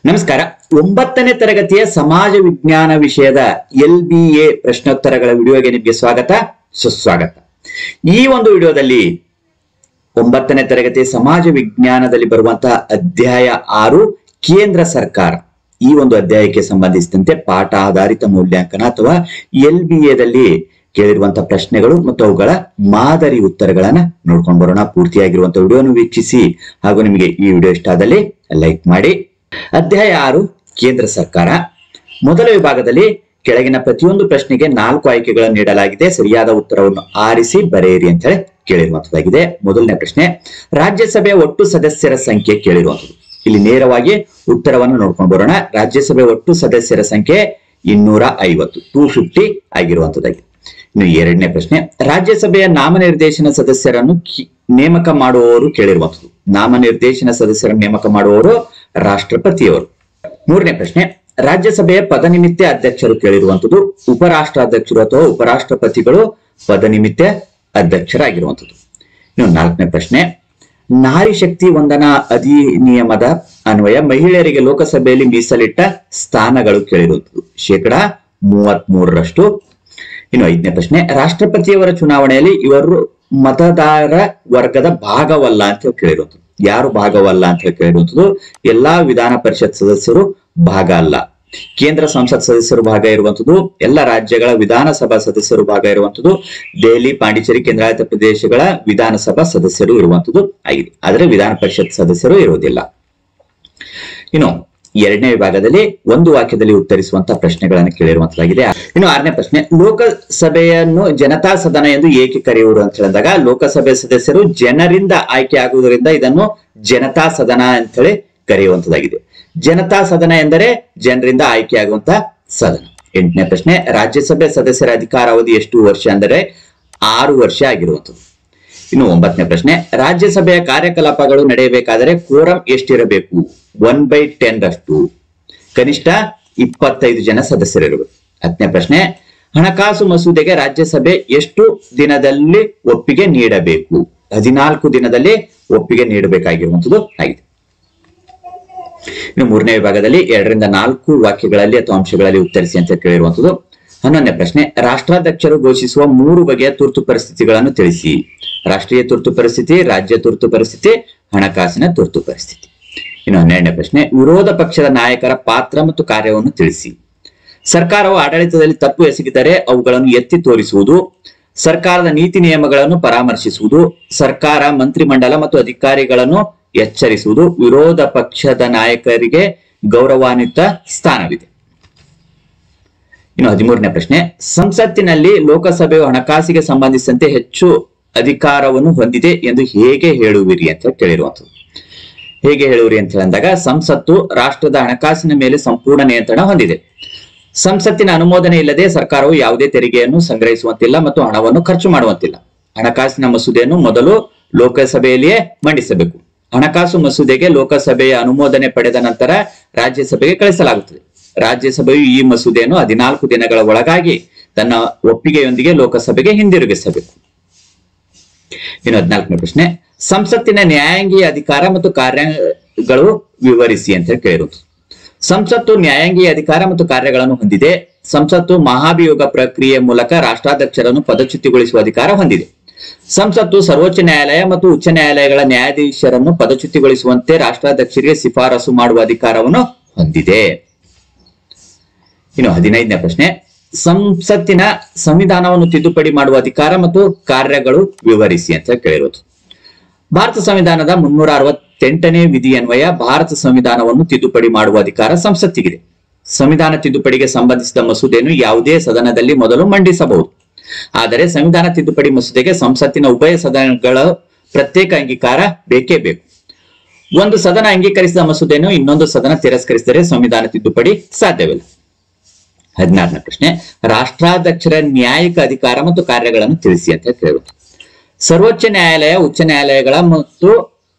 ನಮಸ್ಕಾರ. 9ನೇ ತರಗತಿಯ ಸಮಾಜ ವಿಜ್ಞಾನ ವಿಷಯದ LBA ಪ್ರಶ್ನೋತ್ತರಗಳ ವಿಡಿಯೋಗೆ ನಿಮಗೆ ಸ್ವಾಗತ ಸುಸ್ವಾಗತ. ಈ ಒಂದು ವಿಡಿಯೋದಲ್ಲಿ 9ನೇ ತರಗತಿ ಸಮಾಜ ವಿಜ್ಞಾನದಲ್ಲಿ ಬರುವಂತಹ ಅಧ್ಯಾಯ 6 ಕೇಂದ್ರ ಸರ್ಕಾರ, ಈ ಒಂದು ಅಧ್ಯಾಯಕ್ಕೆ ಸಂಬಂಧಿಸಿದಂತೆ ಪಾಠ ಆಧಾರಿತ ಮೌಲ್ಯಾಂಕನ ಅಥವಾ LBA ದಲ್ಲಿ ಕೇಳಿರುವಂತಹ ಪ್ರಶ್ನೆಗಳು ಮತ್ತು ಅವುಗಳ ಮಾದರಿ ಉತ್ತರಗಳನ್ನ ನೋಡ್ಕೊಂಡು ಬರೋಣ. ಪೂರ್ತಿಯಾಗಿರುವಂತಹ ವಿಡಿಯೋನು ವೀಕ್ಷಿಸಿ ಹಾಗೂ ನಿಮಗೆ ಈ ವಿಡಿಯೋ ಇಷ್ಟ ಆದಲ್ಲಿ ಲೈಕ್ ಮಾಡಿ. ಅಧ್ಯಾಯ 6 ಕೇಂದ್ರ ಸರ್ಕಾರ. ಮೊದಲ ವಿಭಾಗದಲ್ಲಿ ಕೆಳಗಿನ ಪ್ರತಿಯೊಂದು ಪ್ರಶ್ನೆಗೆ 4 ಆಯ್ಕೆಗಳನ್ನು ನೀಡಲಾಗಿದೆ. ಸರಿಯಾದ ಉತ್ತರವನ್ನು ಆರಿಸಿ ಬರೆಯಿರಿ ಅಂತ ಹೇಳಿ ಕೇಳಿರುವಂತದ್ದಾಗಿದೆ. ಮೊದಲನೇ ಪ್ರಶ್ನೆ, ರಾಜ್ಯಸಭೆಯ ಒಟ್ಟು ಸದಸ್ಯರ ಸಂಖ್ಯೆ ಕೇಳಿರುವಂತದ್ದು. ಇಲ್ಲಿ ನೇರವಾಗಿ ಉತ್ತರವನ್ನು ನೋಡ್ಕೊಂಡು ಬರೋಣ. ರಾಜ್ಯಸಭೆಯ ಒಟ್ಟು ಸದಸ್ಯರ ಸಂಖ್ಯೆ 250 250 ಆಗಿರುವಂತದ್ದಾಗಿದೆ. ಇನ್ನು ಎರಡನೇ ಪ್ರಶ್ನೆ, ರಾಜ್ಯಸಭೆಯ ನಾಮನಿರ್ದೇಶನ ಸದಸ್ಯರನ್ನು ನೇಮಕ ಮಾಡುವವರು ಕೇಳಿರುವಂತದ್ದು. ನಾಮನಿರ್ದೇಶನ ಸದಸ್ಯರನ್ನು ನೇಮಕ ಮಾಡುವವರು ರಾಷ್ಟ್ರಪತಿಯವರು. ಮೂರನೇ ಪ್ರಶ್ನೆ, ರಾಜ್ಯಸಭೆಯ ಪದನಿಮಿತ್ತ ಅಧ್ಯಕ್ಷರು ಕೇಳಿರುವಂತದ್ದು. ಉಪರಾಷ್ಟ್ರಾಧ್ಯಕ್ಷರು ಅಥವಾ ಉಪರಾಷ್ಟ್ರಪತಿಗಳು ಪದನಿಮಿತ್ತ ಅಧ್ಯಕ್ಷರಾಗಿರುವಂತದ್ದು. ಇನ್ನು ನಾಲ್ಕನೇ ಪ್ರಶ್ನೆ, ನಾರಿ ಶಕ್ತಿ ವಂದನಾ ಅಧಿನಿಯಮದ ಅನ್ವಯ ಮಹಿಳೆಯರಿಗೆ ಲೋಕಸಭೆಯಲ್ಲಿ ಮೀಸಲಿಟ್ಟ ಸ್ಥಾನಗಳು ಕೇಳಿರುವಂತದ್ದು. 33%. ಇನ್ನು ಐದನೇ ಪ್ರಶ್ನೆ, ರಾಷ್ಟ್ರಪತಿಯವರ ಚುನಾವಣೆಯಲ್ಲಿ ಇವರು ಮತದಾರ ವರ್ಗದ ಭಾಗವಲ್ಲ ಅಂತ ಕೇಳಿರುವಂತದ್ದು. ಯಾರು ಭಾಗವಲ್ಲ ಅಂತ ಕೇಳಿರುವಂತದ್ದು? ಎಲ್ಲಾ ವಿಧಾನ ಪರಿಷತ್ ಸದಸ್ಯರು ಭಾಗ ಅಲ್ಲ. ಕೇಂದ್ರ ಸಂಸತ್ ಸದಸ್ಯರು ಭಾಗ ಇರುವಂತದ್ದು. ಎಲ್ಲ ರಾಜ್ಯಗಳ ವಿಧಾನಸಭಾ ಸದಸ್ಯರು ಭಾಗ ಇರುವಂತದ್ದು. ದೆಹಲಿ, ಪಾಂಡಿಚೇರಿ, ಕೇಂದ್ರಾಡಳಿತ ಪ್ರದೇಶಗಳ ವಿಧಾನಸಭಾ ಸದಸ್ಯರು ಇರುವಂತದ್ದು ಆಗಿದೆ. ಆದರೆ ವಿಧಾನ ಪರಿಷತ್ ಸದಸ್ಯರು ಇರುವುದಿಲ್ಲ. ಇನ್ನು ಎರಡನೇ ವಿಭಾಗದಲ್ಲಿ ಒಂದು ವಾಕ್ಯದಲ್ಲಿ ಉತ್ತರಿಸುವಂತಹ ಪ್ರಶ್ನೆಗಳನ್ನು ಕೇಳಿರುವಂತದ್ದಾಗಿದೆ. ಇನ್ನು ಆರನೇ ಪ್ರಶ್ನೆ, ಲೋಕಸಭೆಯನ್ನು ಜನತಾ ಸದನ ಎಂದು ಏಕೆ ಕರೆಯುವರು ಅಂತ ಹೇಳಿದಾಗ, ಲೋಕಸಭೆ ಸದಸ್ಯರು ಜನರಿಂದ ಆಯ್ಕೆ ಆಗುವುದರಿಂದ ಇದನ್ನು ಜನತಾ ಸದನ ಅಂತ ಹೇಳಿ ಕರೆಯುವಂತದ್ದಾಗಿದೆ. ಜನತಾ ಸದನ ಎಂದರೆ ಜನರಿಂದ ಆಯ್ಕೆಯಾಗುವಂತಹ ಸದನ. ಎಂಟನೇ ಪ್ರಶ್ನೆ, ರಾಜ್ಯಸಭೆ ಸದಸ್ಯರ ಅಧಿಕಾರಾವಧಿ ಎಷ್ಟು ವರ್ಷ ಅಂದರೆ 6 ವರ್ಷ ಆಗಿರುವಂತದ್ದು. ಇನ್ನು 9ನೇ ಪ್ರಶ್ನೆ, ರಾಜ್ಯಸಭೆಯ ಕಾರ್ಯಕಲಾಪಗಳು ನಡೆಯಬೇಕಾದರೆ ಕೋರಂ ಎಷ್ಟಿರಬೇಕು? 1/10 ಕನಿಷ್ಠ 25 ಜನ ಸದಸ್ಯರಿರಬೇಕು. 10ನೇ ಪ್ರಶ್ನೆ, ಹಣಕಾಸು ಮಸೂದೆಗೆ ರಾಜ್ಯಸಭೆ ಎಷ್ಟು ದಿನದಲ್ಲಿ ಒಪ್ಪಿಗೆ ನೀಡಬೇಕು? 14 ದಿನದಲ್ಲಿ ಒಪ್ಪಿಗೆ ನೀಡಬೇಕಾಗಿರುವಂತದ್ದು ಆಗಿದೆ. ಇನ್ನು ಮೂರನೇ ವಿಭಾಗದಲ್ಲಿ 2 ರಿಂದ 4 ವಾಕ್ಯಗಳಲ್ಲಿ ಅಥವಾ ಅಂಶಗಳಲ್ಲಿ ಉತ್ತರಿಸಿ ಅಂತ ಕೇಳಿರುವಂತದ್ದು. 11ನೇ ಪ್ರಶ್ನೆ, ರಾಷ್ಟ್ರಾಧ್ಯಕ್ಷರು ಘೋಷಿಸುವ 3 ಬಗೆಯ ತುರ್ತು ಪರಿಸ್ಥಿತಿಗಳನ್ನು ತಿಳಿಸಿ. ರಾಷ್ಟ್ರೀಯ ತುರ್ತು ಪರಿಸ್ಥಿತಿ, ರಾಜ್ಯ ತುರ್ತು ಪರಿಸ್ಥಿತಿ, ಹಣಕಾಸಿನ ತುರ್ತು ಪರಿಸ್ಥಿತಿ. ಇನ್ನು 12ನೇ ಪ್ರಶ್ನೆ, ವಿರೋಧ ಪಕ್ಷದ ನಾಯಕರ ಪಾತ್ರ ಮತ್ತು ಕಾರ್ಯವನ್ನು ತಿಳಿಸಿ. ಸರ್ಕಾರವು ಆಡಳಿತದಲ್ಲಿ ತಪ್ಪು ಎಸಗಿದರೆ ಅವುಗಳನ್ನು ಎತ್ತಿ ತೋರಿಸುವುದು, ಸರ್ಕಾರದ ನೀತಿ ನಿಯಮಗಳನ್ನು ಪರಾಮರ್ಶಿಸುವುದು, ಸರ್ಕಾರ, ಮಂತ್ರಿಮಂಡಲ ಮತ್ತು ಅಧಿಕಾರಿಗಳನ್ನು ಎಚ್ಚರಿಸುವುದು. ವಿರೋಧ ಪಕ್ಷದ ನಾಯಕರಿಗೆ ಗೌರವಾನ್ವಿತ ಸ್ಥಾನವಿದೆ. ಇನ್ನು 13ನೇ ಪ್ರಶ್ನೆ, ಸಂಸತ್ತಿನಲ್ಲಿ ಲೋಕಸಭೆಯು ಹಣಕಾಸಿಗೆ ಸಂಬಂಧಿಸಿದಂತೆ ಹೆಚ್ಚು ಅಧಿಕಾರವನ್ನು ಹೊಂದಿದೆ ಎಂದು ಹೇಗೆ ಹೇಳುವಿರಿ ಅಂತ ಕೇಳಿರುವಂತದ್ದು. ಹೇಗೆ ಹೇಳುವಿರಿ ಅಂತ ಹೇಳಿದಾಗ, ಸಂಸತ್ತು ರಾಷ್ಟ್ರದ ಹಣಕಾಸಿನ ಮೇಲೆ ಸಂಪೂರ್ಣ ನಿಯಂತ್ರಣ ಹೊಂದಿದೆ. ಸಂಸತ್ತಿನ ಅನುಮೋದನೆ ಇಲ್ಲದೆ ಸರ್ಕಾರವು ಯಾವುದೇ ತೆರಿಗೆಯನ್ನು ಸಂಗ್ರಹಿಸುವಂತಿಲ್ಲ ಮತ್ತು ಹಣವನ್ನು ಖರ್ಚು ಮಾಡುವಂತಿಲ್ಲ. ಹಣಕಾಸಿನ ಮಸೂದೆಯನ್ನು ಮೊದಲು ಲೋಕಸಭೆಯಲ್ಲಿಯೇ ಮಂಡಿಸಬೇಕು. ಹಣಕಾಸು ಮಸೂದೆಗೆ ಲೋಕಸಭೆಯ ಅನುಮೋದನೆ ಪಡೆದ ನಂತರ ರಾಜ್ಯಸಭೆಗೆ ಕಳಿಸಲಾಗುತ್ತದೆ. ರಾಜ್ಯಸಭೆಯು ಈ ಮಸೂದೆಯನ್ನು 14 ದಿನಗಳ ಒಳಗಾಗಿ ತನ್ನ ಒಪ್ಪಿಗೆಯೊಂದಿಗೆ ಲೋಕಸಭೆಗೆ ಹಿಂದಿರುಗಿಸಬೇಕು. ಇನ್ನು 14ನೇ ಪ್ರಶ್ನೆ, ಸಂಸತ್ತಿನ ನ್ಯಾಯಾಂಗೀಯ ಅಧಿಕಾರ ಮತ್ತು ಕಾರ್ಯಗಳು ವಿವರಿಸಿ ಅಂತ ಕೇಳಿರುವುದು. ಸಂಸತ್ತು ನ್ಯಾಯಾಂಗೀಯ ಅಧಿಕಾರ ಮತ್ತು ಕಾರ್ಯಗಳನ್ನು ಹೊಂದಿದೆ. ಸಂಸತ್ತು ಮಹಾಭಿಯೋಗ ಪ್ರಕ್ರಿಯೆ ಮೂಲಕ ರಾಷ್ಟ್ರಾಧ್ಯಕ್ಷರನ್ನು ಪದಚ್ಯುತಿಗೊಳಿಸುವ ಅಧಿಕಾರ ಹೊಂದಿದೆ. ಸಂಸತ್ತು ಸರ್ವೋಚ್ಚ ನ್ಯಾಯಾಲಯ ಮತ್ತು ಉಚ್ಚ ನ್ಯಾಯಾಲಯಗಳ ನ್ಯಾಯಾಧೀಶರನ್ನು ಪದಚ್ಯುತಿಗೊಳಿಸುವಂತೆ ರಾಷ್ಟ್ರಾಧ್ಯಕ್ಷರಿಗೆ ಶಿಫಾರಸು ಮಾಡುವ ಅಧಿಕಾರವನ್ನು ಹೊಂದಿದೆ. ಇನ್ನು 15ನೇ ಪ್ರಶ್ನೆ, ಸಂಸತ್ತಿನ ಸಂವಿಧಾನವನ್ನು ತಿದ್ದುಪಡಿ ಮಾಡುವ ಅಧಿಕಾರ ಮತ್ತು ಕಾರ್ಯಗಳು ವಿವರಿಸಿ ಅಂತ ಕೇಳಿರೋದು. ಭಾರತ ಸಂವಿಧಾನದ 368ನೇ ವಿಧಿ ಅನ್ವಯ ಭಾರತ ಸಂವಿಧಾನವನ್ನು ತಿದ್ದುಪಡಿ ಮಾಡುವ ಅಧಿಕಾರ ಸಂಸತ್ತಿಗಿದೆ. ಸಂವಿಧಾನ ತಿದ್ದುಪಡಿಗೆ ಸಂಬಂಧಿಸಿದ ಮಸೂದೆಯನ್ನು ಯಾವುದೇ ಸದನದಲ್ಲಿ ಮೊದಲು ಮಂಡಿಸಬಹುದು. ಆದರೆ ಸಂವಿಧಾನ ತಿದ್ದುಪಡಿ ಮಸೂದೆಗೆ ಸಂಸತ್ತಿನ ಉಭಯ ಸದನಗಳ ಪ್ರತ್ಯೇಕ ಅಂಗೀಕಾರ ಬೇಕೇ ಬೇಕು. ಒಂದು ಸದನ ಅಂಗೀಕರಿಸಿದ ಮಸೂದೆಯನ್ನು ಇನ್ನೊಂದು ಸದನ ತಿರಸ್ಕರಿಸಿದರೆ ಸಂವಿಧಾನ ತಿದ್ದುಪಡಿ ಸಾಧ್ಯವಿಲ್ಲ. 16ನೇ ಪ್ರಶ್ನೆ, ರಾಷ್ಟ್ರಾಧ್ಯಕ್ಷರ ನ್ಯಾಯಿಕ ಅಧಿಕಾರ ಮತ್ತು ಕಾರ್ಯಗಳನ್ನು ತಿಳಿಸಿ ಅಂತ ಕೇಳುವುದು. ಸರ್ವೋಚ್ಚ ನ್ಯಾಯಾಲಯ, ಉಚ್ಚ ನ್ಯಾಯಾಲಯಗಳ ಮತ್ತು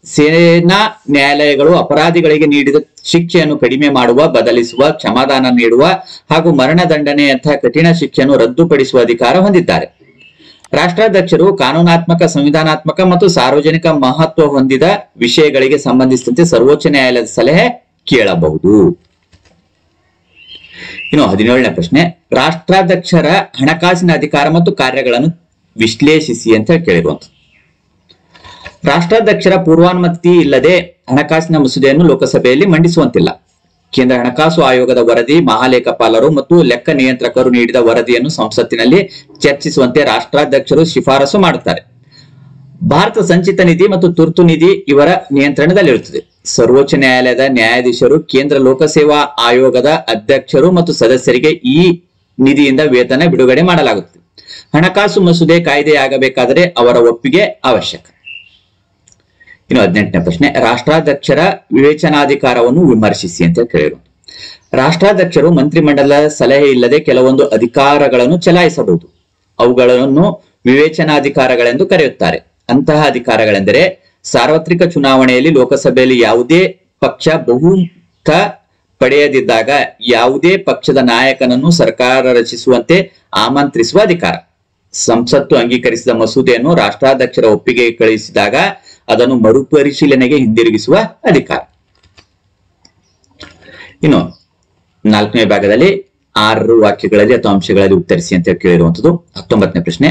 ಸೇನಾ ನ್ಯಾಯಾಲಯಗಳು ಅಪರಾಧಿಗಳಿಗೆ ನೀಡಿದ ಶಿಕ್ಷೆಯನ್ನು ಕಡಿಮೆ ಮಾಡುವ, ಬದಲಿಸುವ, ಕ್ಷಮಾದಾನ ನೀಡುವ ಹಾಗೂ ಮರಣದಂಡನೆಯಂತಹ ಕಠಿಣ ಶಿಕ್ಷೆಯನ್ನು ರದ್ದುಪಡಿಸುವ ಅಧಿಕಾರ ಹೊಂದಿದ್ದಾರೆ. ರಾಷ್ಟ್ರಾಧ್ಯಕ್ಷರು ಕಾನೂನಾತ್ಮಕ, ಸಂವಿಧಾನಾತ್ಮಕ ಮತ್ತು ಸಾರ್ವಜನಿಕ ಮಹತ್ವ ಹೊಂದಿದ ವಿಷಯಗಳಿಗೆ ಸಂಬಂಧಿಸಿದಂತೆ ಸರ್ವೋಚ್ಚ ನ್ಯಾಯಾಲಯದ ಸಲಹೆ ಕೇಳಬಹುದು. ಇನ್ನು 17ನೇ ಪ್ರಶ್ನೆ, ರಾಷ್ಟ್ರಾಧ್ಯಕ್ಷರ ಹಣಕಾಸಿನ ಅಧಿಕಾರ ಮತ್ತು ಕಾರ್ಯಗಳನ್ನು ವಿಶ್ಲೇಷಿಸಿ ಅಂತ ಕೇಳಿರುವಂಥದ್ದು. ರಾಷ್ಟ್ರಾಧ್ಯಕ್ಷರ ಪೂರ್ವಾನುಮತಿ ಇಲ್ಲದೆ ಹಣಕಾಸಿನ ಮಸೂದೆಯನ್ನು ಲೋಕಸಭೆಯಲ್ಲಿ ಮಂಡಿಸುವಂತಿಲ್ಲ. ಕೇಂದ್ರ ಹಣಕಾಸು ಆಯೋಗದ ವರದಿ, ಮಹಾಲೇಖಪಾಲರು ಮತ್ತು ಲೆಕ್ಕ ನಿಯಂತ್ರಕರು ನೀಡಿದ ವರದಿಯನ್ನು ಸಂಸತ್ತಿನಲ್ಲಿ ಚರ್ಚಿಸುವಂತೆ ರಾಷ್ಟ್ರಾಧ್ಯಕ್ಷರು ಶಿಫಾರಸು ಮಾಡುತ್ತಾರೆ. ಭಾರತ ಸಂಚಿತ ನಿಧಿ ಮತ್ತು ತುರ್ತು ನಿಧಿ ಇವರ ನಿಯಂತ್ರಣದಲ್ಲಿರುತ್ತದೆ. ಸರ್ವೋಚ್ಚ ನ್ಯಾಯಾಲಯದ ನ್ಯಾಯಾಧೀಶರು, ಕೇಂದ್ರ ಲೋಕಸೇವಾ ಆಯೋಗದ ಅಧ್ಯಕ್ಷರು ಮತ್ತು ಸದಸ್ಯರಿಗೆ ಈ ನಿಧಿಯಿಂದ ವೇತನ ಬಿಡುಗಡೆ ಮಾಡಲಾಗುತ್ತದೆ. ಹಣಕಾಸು ಮಸೂದೆ ಕಾಯ್ದೆಯಾಗಬೇಕಾದರೆ ಅವರ ಒಪ್ಪಿಗೆ ಅವಶ್ಯಕ. ಇನ್ನು 18ನೇ ಪ್ರಶ್ನೆ, ರಾಷ್ಟ್ರಾಧ್ಯಕ್ಷರ ವಿವೇಚನಾಧಿಕಾರವನ್ನು ವಿಮರ್ಶಿಸಿ ಅಂತ ಕೇಳಿರು. ರಾಷ್ಟ್ರಾಧ್ಯಕ್ಷರು ಮಂತ್ರಿಮಂಡಲ ಸಲಹೆ ಇಲ್ಲದೆ ಕೆಲವೊಂದು ಅಧಿಕಾರಗಳನ್ನು ಚಲಾಯಿಸಬಹುದು. ಅವುಗಳನ್ನು ವಿವೇಚನಾಧಿಕಾರಗಳೆಂದು ಕರೆಯುತ್ತಾರೆ. ಅಂತಹ ಅಧಿಕಾರಗಳೆಂದರೆ ಸಾರ್ವತ್ರಿಕ ಚುನಾವಣೆಯಲ್ಲಿ ಲೋಕಸಭೆಯಲ್ಲಿ ಯಾವುದೇ ಪಕ್ಷ ಬಹುಮತ ಪಡೆಯದಿದ್ದಾಗ ಯಾವುದೇ ಪಕ್ಷದ ನಾಯಕನನ್ನು ಸರ್ಕಾರ ರಚಿಸುವಂತೆ ಆಮಂತ್ರಿಸುವ ಅಧಿಕಾರ. ಸಂಸತ್ತು ಅಂಗೀಕರಿಸಿದ ಮಸೂದೆಯನ್ನು ರಾಷ್ಟ್ರಾಧ್ಯಕ್ಷರ ಒಪ್ಪಿಗೆ ಕಳುಹಿಸಿದಾಗ ಅದನ್ನು ಮರುಪರಿಶೀಲನೆಗೆ ಹಿಂದಿರುಗಿಸುವ ಅಧಿಕಾರ. ಇನ್ನು 4ನೇ ಭಾಗದಲ್ಲಿ 6 ವಾಕ್ಯಗಳಲ್ಲಿ ಅಥವಾ ಅಂಶಗಳಲ್ಲಿ ಉತ್ತರಿಸಿ ಅಂತ ಕೇಳಿರುವಂತದ್ದು. 19ನೇ ಪ್ರಶ್ನೆ,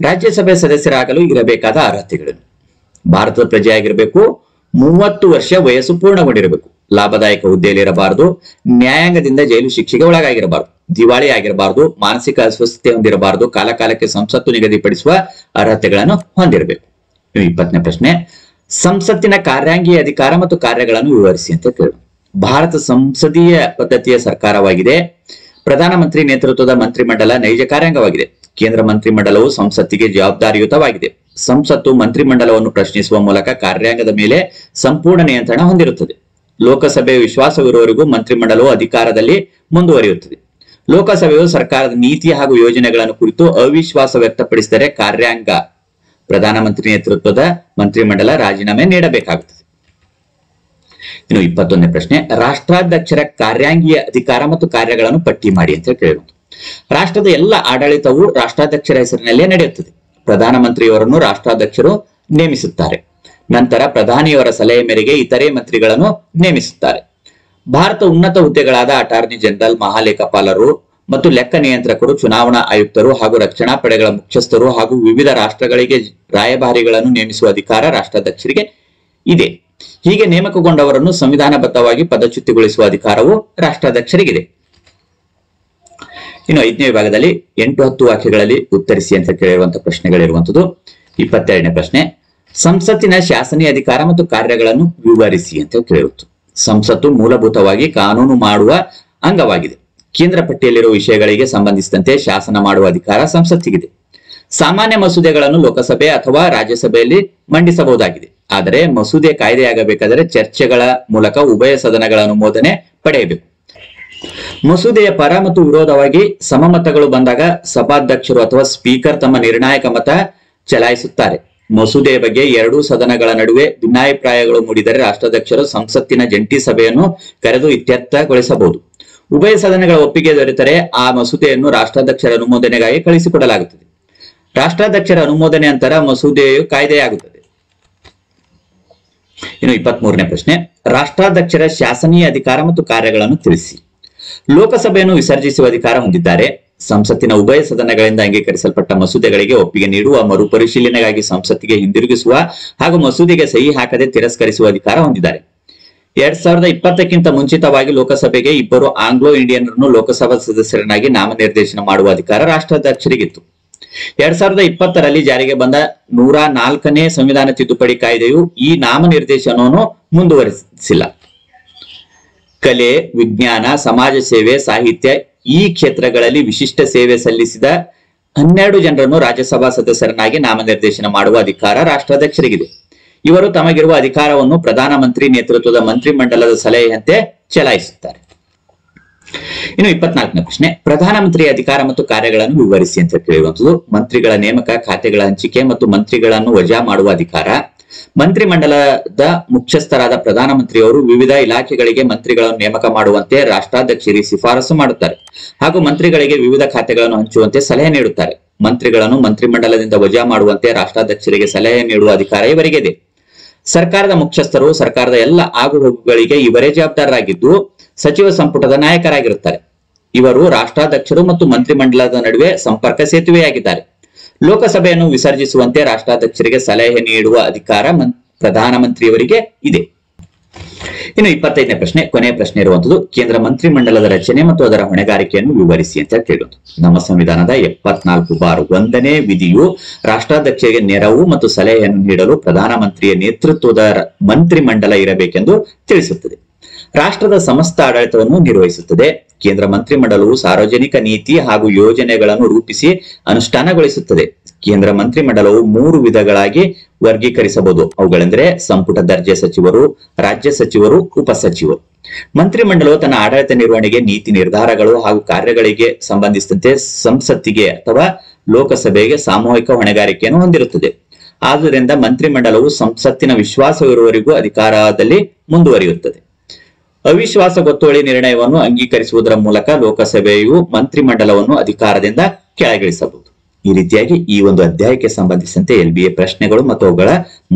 ರಾಜ್ಯಸಭೆ ಸದಸ್ಯರಾಗಲು ಇರಬೇಕಾದ ಅರ್ಹತೆಗಳು. ಭಾರತದ ಪ್ರಜೆಯಾಗಿರಬೇಕು, 30 ವರ್ಷ ವಯಸ್ಸು ಪೂರ್ಣಗೊಂಡಿರಬೇಕು, ಲಾಭದಾಯಕ ಹುದ್ದೆಯಲ್ಲಿ ಇರಬಾರದು, ನ್ಯಾಯಾಂಗದಿಂದ ಜೈಲು ಶಿಕ್ಷೆಗೆ ಒಳಗಾಗಿರಬಾರದು, ದಿವಾಳಿ ಆಗಿರಬಾರದು, ಮಾನಸಿಕ ಅಸ್ವಸ್ಥತೆ ಹೊಂದಿರಬಾರದು, ಕಾಲಕಾಲಕ್ಕೆ ಸಂಸತ್ತು ನಿಗದಿಪಡಿಸುವ ಅರ್ಹತೆಗಳನ್ನು ಹೊಂದಿರಬೇಕು. 20ನೇ ಪ್ರಶ್ನೆ, ಸಂಸತ್ತಿನ ಕಾರ್ಯಾಂಗೀಯ ಅಧಿಕಾರ ಮತ್ತು ಕಾರ್ಯಗಳನ್ನು ವಿವರಿಸಿ ಅಂತ ಕೇಳಿ. ಭಾರತ ಸಂಸದೀಯ ಪದ್ಧತಿಯ ಸರ್ಕಾರವಾಗಿದೆ. ಪ್ರಧಾನಮಂತ್ರಿ ನೇತೃತ್ವದ ಮಂತ್ರಿಮಂಡಲ ನೈಜ ಕಾರ್ಯಾಂಗವಾಗಿದೆ. ಕೇಂದ್ರ ಮಂತ್ರಿಮಂಡಲವು ಸಂಸತ್ತಿಗೆ ಜವಾಬ್ದಾರಿಯುತವಾಗಿದೆ. ಸಂಸತ್ತು ಮಂತ್ರಿಮಂಡಲವನ್ನು ಪ್ರಶ್ನಿಸುವ ಮೂಲಕ ಕಾರ್ಯಾಂಗದ ಮೇಲೆ ಸಂಪೂರ್ಣ ನಿಯಂತ್ರಣ ಹೊಂದಿರುತ್ತದೆ. ಲೋಕಸಭೆ ವಿಶ್ವಾಸವಿರುವವರೆಗೂ ಮಂತ್ರಿಮಂಡಲವು ಅಧಿಕಾರದಲ್ಲಿ ಮುಂದುವರಿಯುತ್ತದೆ. ಲೋಕಸಭೆಯು ಸರ್ಕಾರದ ನೀತಿ ಹಾಗೂ ಯೋಜನೆಗಳನ್ನು ಕುರಿತು ಅವಿಶ್ವಾಸ ವ್ಯಕ್ತಪಡಿಸಿದರೆ ಕಾರ್ಯಾಂಗ ಪ್ರಧಾನಮಂತ್ರಿ ನೇತೃತ್ವದ ಮಂತ್ರಿಮಂಡಲ ರಾಜೀನಾಮೆ ನೀಡಬೇಕಾಗುತ್ತದೆ. ಇನ್ನು 21ನೇ ಪ್ರಶ್ನೆ, ರಾಷ್ಟ್ರಾಧ್ಯಕ್ಷರ ಕಾರ್ಯಾಂಗೀಯ ಅಧಿಕಾರ ಮತ್ತು ಕಾರ್ಯಗಳನ್ನು ಪಟ್ಟಿ ಮಾಡಿ ಅಂತ ಕೇಳುವುದು. ರಾಷ್ಟ್ರದ ಎಲ್ಲ ಆಡಳಿತವು ರಾಷ್ಟ್ರಾಧ್ಯಕ್ಷರ ಹೆಸರಿನಲ್ಲೇ ನಡೆಯುತ್ತದೆ. ಪ್ರಧಾನಮಂತ್ರಿಯವರನ್ನು ರಾಷ್ಟ್ರಾಧ್ಯಕ್ಷರು ನೇಮಿಸುತ್ತಾರೆ. ನಂತರ ಪ್ರಧಾನಿಯವರ ಸಲಹೆ ಮೇರೆಗೆ ಇತರೆ ಮಂತ್ರಿಗಳನ್ನು ನೇಮಿಸುತ್ತಾರೆ. ಭಾರತ ಉನ್ನತ ಹುದ್ದೆಗಳಾದ ಅಟಾರ್ನಿ ಜನರಲ್, ಮಹಾಲೇಖಪಾಲರು ಮತ್ತು ಲೆಕ್ಕ ನಿಯಂತ್ರಕರು, ಚುನಾವಣಾ ಆಯುಕ್ತರು ಹಾಗೂ ರಕ್ಷಣಾ ಪಡೆಗಳ ಮುಖ್ಯಸ್ಥರು ಹಾಗೂ ವಿವಿಧ ರಾಷ್ಟ್ರಗಳಿಗೆ ರಾಯಭಾರಿಗಳನ್ನು ನೇಮಿಸುವ ಅಧಿಕಾರ ರಾಷ್ಟ್ರಾಧ್ಯಕ್ಷರಿಗೆ ಇದೆ. ಹೀಗೆ ನೇಮಕಗೊಂಡವರನ್ನು ಸಂವಿಧಾನಬದ್ಧವಾಗಿ ಪದಚ್ಯುತಿಗೊಳಿಸುವ ಅಧಿಕಾರವು ರಾಷ್ಟ್ರಾಧ್ಯಕ್ಷರಿಗಿದೆ. ಇನ್ನು 5ನೇ ವಿಭಾಗದಲ್ಲಿ 8-10 ವಾಕ್ಯಗಳಲ್ಲಿ ಉತ್ತರಿಸಿ ಅಂತ ಕೇಳಿರುವಂತಹ ಪ್ರಶ್ನೆಗಳಿರುವಂತದ್ದು. 22ನೇ ಪ್ರಶ್ನೆ, ಸಂಸತ್ತಿನ ಶಾಸನೀಯ ಅಧಿಕಾರ ಮತ್ತು ಕಾರ್ಯಗಳನ್ನು ವಿವರಿಸಿ ಅಂತ ಕೇಳಿರುವುದು. ಸಂಸತ್ತು ಮೂಲಭೂತವಾಗಿ ಕಾನೂನು ಮಾಡುವ ಅಂಗವಾಗಿದೆ. ಕೇಂದ್ರ ಪಟ್ಟಿಯಲ್ಲಿರುವ ವಿಷಯಗಳಿಗೆ ಸಂಬಂಧಿಸಿದಂತೆ ಶಾಸನ ಮಾಡುವ ಅಧಿಕಾರ ಸಂಸತ್ತಿಗಿದೆ. ಸಾಮಾನ್ಯ ಮಸೂದೆಗಳನ್ನು ಲೋಕಸಭೆ ಅಥವಾ ರಾಜ್ಯಸಭೆಯಲ್ಲಿ ಮಂಡಿಸಬಹುದಾಗಿದೆ. ಆದರೆ ಮಸೂದೆ ಕಾಯ್ದೆಯಾಗಬೇಕಾದರೆ ಚರ್ಚೆಗಳ ಮೂಲಕ ಉಭಯ ಸದನಗಳ ಅನುಮೋದನೆ ಪಡೆಯಬೇಕು. ಮಸೂದೆಯ ಪರ ಮತ್ತು ವಿರೋಧವಾಗಿ ಸಮಮತಗಳು ಬಂದಾಗ ಸಭಾಧ್ಯಕ್ಷರು ಅಥವಾ ಸ್ಪೀಕರ್ ತಮ್ಮ ನಿರ್ಣಾಯಕ ಮತ ಚಲಾಯಿಸುತ್ತಾರೆ. ಮಸೂದೆಯ ಬಗ್ಗೆ ಎರಡೂ ಸದನಗಳ ನಡುವೆ ಭಿನ್ನಾಭಿಪ್ರಾಯಗಳು ಮೂಡಿದರೆ ರಾಷ್ಟ್ರಾಧ್ಯಕ್ಷರು ಸಂಸತ್ತಿನ ಜಂಟಿ ಸಭೆಯನ್ನು ಕರೆದು ಇತ್ಯರ್ಥಗೊಳಿಸಬಹುದು. ಉಭಯ ಸದನಗಳ ಒಪ್ಪಿಗೆ ದೊರೆತರೆ ಆ ಮಸೂದೆಯನ್ನು ರಾಷ್ಟ್ರಾಧ್ಯಕ್ಷರ ಅನುಮೋದನೆಗಾಗಿ ಕಳಿಸಿಕೊಡಲಾಗುತ್ತದೆ. ರಾಷ್ಟ್ರಾಧ್ಯಕ್ಷರ ಅನುಮೋದನೆ ನಂತರ ಮಸೂದೆಯು ಕಾಯ್ದೆಯಾಗುತ್ತದೆ. ಇನ್ನು 23ನೇ ಪ್ರಶ್ನೆ, ರಾಷ್ಟ್ರಾಧ್ಯಕ್ಷರ ಶಾಸನೀಯ ಅಧಿಕಾರ ಮತ್ತು ಕಾರ್ಯಗಳನ್ನು ತಿಳಿಸಿ. ಲೋಕಸಭೆಯನ್ನು ವಿಸರ್ಜಿಸುವ ಅಧಿಕಾರ ಹೊಂದಿದ್ದಾರೆ. ಸಂಸತ್ತಿನ ಉಭಯ ಸದನಗಳಿಂದ ಅಂಗೀಕರಿಸಲ್ಪಟ್ಟ ಮಸೂದೆಗಳಿಗೆ ಒಪ್ಪಿಗೆ ನೀಡುವ, ಮರುಪರಿಶೀಲನೆಗಾಗಿ ಸಂಸತ್ತಿಗೆ ಹಿಂದಿರುಗಿಸುವ ಹಾಗೂ ಮಸೂದೆಗೆ ಸಹಿ ಹಾಕದೆ ತಿರಸ್ಕರಿಸುವ ಅಧಿಕಾರ ಹೊಂದಿದ್ದಾರೆ. 2020ಕ್ಕಿಂತ ಮುಂಚಿತವಾಗಿ ಲೋಕಸಭೆಗೆ 2 ಆಂಗ್ಲೋ ಇಂಡಿಯನ್ನರನ್ನು ಲೋಕಸಭಾ ಸದಸ್ಯರನ್ನಾಗಿ ನಾಮನಿರ್ದೇಶನ ಮಾಡುವ ಅಧಿಕಾರ ರಾಷ್ಟ್ರಾಧ್ಯಕ್ಷರಿಗಿತ್ತು. 2020ರಲ್ಲಿ ಜಾರಿಗೆ ಬಂದ 104ನೇ ಸಂವಿಧಾನ ತಿದ್ದುಪಡಿ ಕಾಯ್ದೆಯು ಈ ನಾಮನಿರ್ದೇಶನವನ್ನು ಮುಂದುವರಿಸಿಲ್ಲ. ಕಲೆ, ವಿಜ್ಞಾನ, ಸಮಾಜ ಸೇವೆ, ಸಾಹಿತ್ಯ ಈ ಕ್ಷೇತ್ರಗಳಲ್ಲಿ ವಿಶಿಷ್ಟ ಸೇವೆ ಸಲ್ಲಿಸಿದ 12 ಜನರನ್ನು ರಾಜ್ಯಸಭಾ ಸದಸ್ಯರನ್ನಾಗಿ ನಾಮನಿರ್ದೇಶನ ಮಾಡುವ ಅಧಿಕಾರ ರಾಷ್ಟ್ರಾಧ್ಯಕ್ಷರಿಗಿದೆ. ಇವರು ತಮಗಿರುವ ಅಧಿಕಾರವನ್ನು ಪ್ರಧಾನಮಂತ್ರಿ ನೇತೃತ್ವದ ಮಂತ್ರಿಮಂಡಲದ ಸಲಹೆಯಂತೆ ಚಲಾಯಿಸುತ್ತಾರೆ. ಇನ್ನು 24ನೇ ಪ್ರಶ್ನೆ, ಪ್ರಧಾನಮಂತ್ರಿಯ ಅಧಿಕಾರ ಮತ್ತು ಕಾರ್ಯಗಳನ್ನು ವಿವರಿಸಿ ಅಂತ ಕೇಳುವಂಥದ್ದು. ಮಂತ್ರಿಗಳ ನೇಮಕ, ಖಾತೆಗಳ ಹಂಚಿಕೆ ಮತ್ತು ಮಂತ್ರಿಗಳನ್ನು ವಜಾ ಮಾಡುವ ಅಧಿಕಾರ. ಮಂತ್ರಿಮಂಡಲದ ಮುಖ್ಯಸ್ಥರಾದ ಪ್ರಧಾನಮಂತ್ರಿಯವರು ವಿವಿಧ ಇಲಾಖೆಗಳಿಗೆ ಮಂತ್ರಿಗಳನ್ನು ನೇಮಕ ಮಾಡುವಂತೆ ರಾಷ್ಟ್ರಾಧ್ಯಕ್ಷರಿಗೆ ಶಿಫಾರಸು ಮಾಡುತ್ತಾರೆ ಹಾಗೂ ಮಂತ್ರಿಗಳಿಗೆ ವಿವಿಧ ಖಾತೆಗಳನ್ನು ಹಂಚುವಂತೆ ಸಲಹೆ ನೀಡುತ್ತಾರೆ. ಮಂತ್ರಿಗಳನ್ನು ಮಂತ್ರಿಮಂಡಲದಿಂದ ವಜಾ ಮಾಡುವಂತೆ ರಾಷ್ಟ್ರಾಧ್ಯಕ್ಷರಿಗೆ ಸಲಹೆ ನೀಡುವ ಅಧಿಕಾರ ಇವರಿಗಿದೆ. ಸರ್ಕಾರದ ಮುಖ್ಯಸ್ಥರು ಸರ್ಕಾರದ ಎಲ್ಲ ಆಗುಹೋಗುಗಳಿಗೆ ಇವರೇ ಜವಾಬ್ದಾರರಾಗಿದ್ದು ಸಚಿವ ಸಂಪುಟದ ನಾಯಕರಾಗಿರುತ್ತಾರೆ. ಇವರು ರಾಷ್ಟ್ರಾಧ್ಯಕ್ಷರು ಮತ್ತು ಮಂತ್ರಿಮಂಡಲದ ನಡುವೆ ಸಂಪರ್ಕ ಸೇತುವೆಯಾಗಿದ್ದಾರೆ. ಲೋಕಸಭೆಯನ್ನು ವಿಸರ್ಜಿಸುವಂತೆ ರಾಷ್ಟ್ರಾಧ್ಯಕ್ಷರಿಗೆ ಸಲಹೆ ನೀಡುವ ಅಧಿಕಾರ ಪ್ರಧಾನಮಂತ್ರಿಯವರಿಗೆ ಇದೆ. ಇನ್ನು 25ನೇ ಪ್ರಶ್ನೆ, ಕೊನೆಯ ಪ್ರಶ್ನೆ ಇರುವಂತದ್ದು, ಕೇಂದ್ರ ಮಂತ್ರಿಮಂಡಲದ ರಚನೆ ಮತ್ತು ಅದರ ಹೊಣೆಗಾರಿಕೆಯನ್ನು ವಿವರಿಸಿ ಅಂತ ಕೇಳುವುದು. ನಮ್ಮ ಸಂವಿಧಾನದ 74(1) ವಿಧಿಯು ರಾಷ್ಟ್ರಾಧ್ಯಕ್ಷರಿಗೆ ನೆರವು ಮತ್ತು ಸಲಹೆಯನ್ನು ನೀಡಲು ಪ್ರಧಾನಮಂತ್ರಿಯ ನೇತೃತ್ವದ ಮಂತ್ರಿಮಂಡಲ ಇರಬೇಕೆಂದು ತಿಳಿಸುತ್ತದೆ. ರಾಷ್ಟ್ರದ ಸಮಸ್ತ ಆಡಳಿತವನ್ನು ನಿರ್ವಹಿಸುತ್ತದೆ. ಕೇಂದ್ರ ಮಂತ್ರಿಮಂಡಲವು ಸಾರ್ವಜನಿಕ ನೀತಿ ಹಾಗೂ ಯೋಜನೆಗಳನ್ನು ರೂಪಿಸಿ ಅನುಷ್ಠಾನಗೊಳಿಸುತ್ತದೆ. ಕೇಂದ್ರ ಮಂತ್ರಿಮಂಡಲವು 3 ವಿಧಗಳಾಗಿ ವರ್ಗೀಕರಿಸಬಹುದು. ಅವುಗಳೆಂದರೆ ಸಂಪುಟ ದರ್ಜೆ ಸಚಿವರು, ರಾಜ್ಯ ಸಚಿವರು, ಉಪಸಚಿವರು. ಮಂತ್ರಿಮಂಡಲವು ತನ್ನ ಆಡಳಿತ ನಿರ್ವಹಣೆಗೆ, ನೀತಿ ನಿರ್ಧಾರಗಳು ಹಾಗೂ ಕಾರ್ಯಗಳಿಗೆ ಸಂಬಂಧಿಸಿದಂತೆ ಸಂಸತ್ತಿಗೆ ಅಥವಾ ಲೋಕಸಭೆಗೆ ಸಾಮೂಹಿಕ ಹೊಣೆಗಾರಿಕೆಯನ್ನು ಹೊಂದಿರುತ್ತದೆ. ಆದ್ದರಿಂದ ಮಂತ್ರಿಮಂಡಲವು ಸಂಸತ್ತಿನ ವಿಶ್ವಾಸವಿರುವವರೆಗೂ ಅಧಿಕಾರದಲ್ಲಿ ಮುಂದುವರಿಯುತ್ತದೆ. ಅವಿಶ್ವಾಸ ಗೊತ್ತುವಳಿ ನಿರ್ಣಯವನ್ನು ಅಂಗೀಕರಿಸುವುದರ ಮೂಲಕ ಲೋಕಸಭೆಯು ಮಂತ್ರಿಮಂಡಲವನ್ನು ಅಧಿಕಾರದಿಂದ ಕೆಳಗಿಳಿಸಬಹುದು. ಈ ರೀತಿಯಾಗಿ ಈ ಒಂದು ಅಧ್ಯಾಯಕ್ಕೆ ಸಂಬಂಧಿಸಿದಂತೆ LBA ಪ್ರಶ್ನೆಗಳು ಮತ್ತು ಅವುಗಳ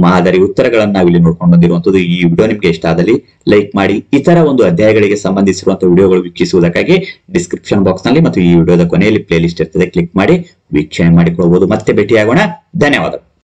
ಮಾದರಿ ಉತ್ತರಗಳನ್ನು ನಾವಿಲ್ಲಿ ನೋಡ್ಕೊಂಡು ಬಂದಿರುವಂತದ್ದು. ಈ ವಿಡಿಯೋ ನಿಮ್ಗೆ ಇಷ್ಟ ಆದಲ್ಲಿ ಲೈಕ್ ಮಾಡಿ. ಇತರ ಒಂದು ಅಧ್ಯಾಯಗಳಿಗೆ ಸಂಬಂಧಿಸಿರುವಂತಹ ವಿಡಿಯೋಗಳು ವೀಕ್ಷಿಸುವುದಕ್ಕಾಗಿ ಡಿಸ್ಕ್ರಿಪ್ಷನ್ ಬಾಕ್ಸ್ ನಲ್ಲಿ ಮತ್ತು ಈ ವಿಡಿಯೋದ ಕೊನೆಯಲ್ಲಿ ಪ್ಲೇ ಲಿಸ್ಟ್ ಇರ್ತದೆ, ಕ್ಲಿಕ್ ಮಾಡಿ ವೀಕ್ಷಣೆ ಮಾಡಿಕೊಳ್ಳಬಹುದು. ಮತ್ತೆ ಭೇಟಿಯಾಗೋಣ. ಧನ್ಯವಾದಗಳು.